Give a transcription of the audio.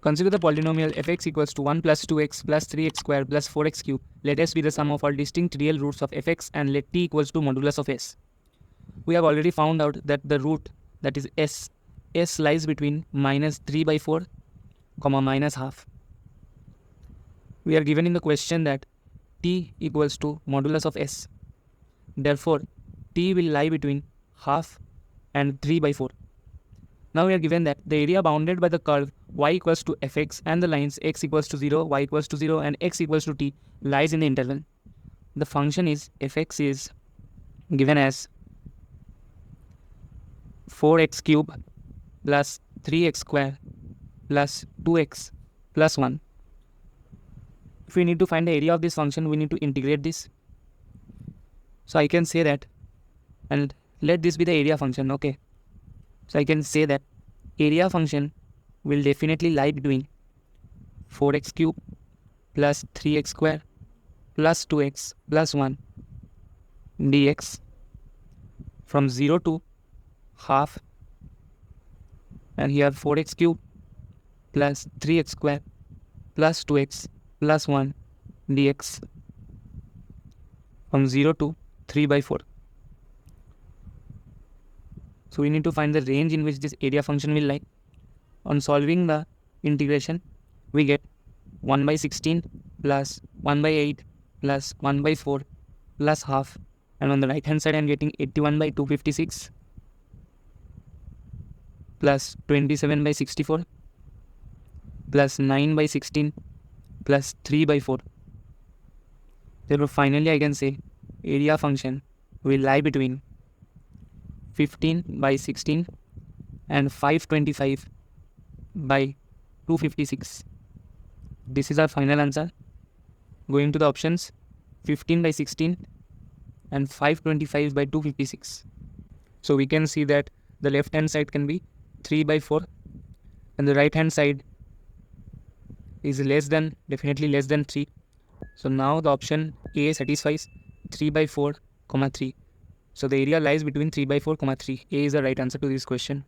Consider the polynomial fx equals to 1 plus 2x plus 3x square plus 4x cube. Let s be the sum of all distinct real roots of fx and let t equals to modulus of s. We have already found out that the root, that is s lies between minus 3 by 4 comma minus half. We are given in the question that t equals to modulus of s. Therefore, t will lie between half and 3 by 4. Now we are given that the area bounded by the curve y equals to fx and the lines x equals to 0, y equals to 0 and x equals to t lies in the interval. The function is fx is given as 4x cube plus 3x square plus 2x plus 1. If we need to find the area of this function, we need to integrate this. So I can say that, and let this be the area function, okay. So I can say that area function will definitely lie between 4x cube plus 3x square plus 2x plus 1 dx from 0 to half, and here 4x cube plus 3x square plus 2x plus 1 dx from 0 to 3 by 4. So we need to find the range in which this area function will lie. On solving the integration, we get 1 by 16 plus 1 by 8 plus 1 by 4 plus half, and on the right hand side I am getting 81 by 256 plus 27 by 64 plus 9 by 16 plus 3 by 4. Therefore finally I can say area function will lie between 15 by 16 and 525 by 256. This is our final answer. Going to the options, 15 by 16 and 525 by 256. So we can see that the left hand side can be 3 by 4 and the right hand side is definitely less than 3. So now the option A satisfies 3 by 4 comma 3. So the area lies between 3 by 4 comma 3. A is the right answer to this question.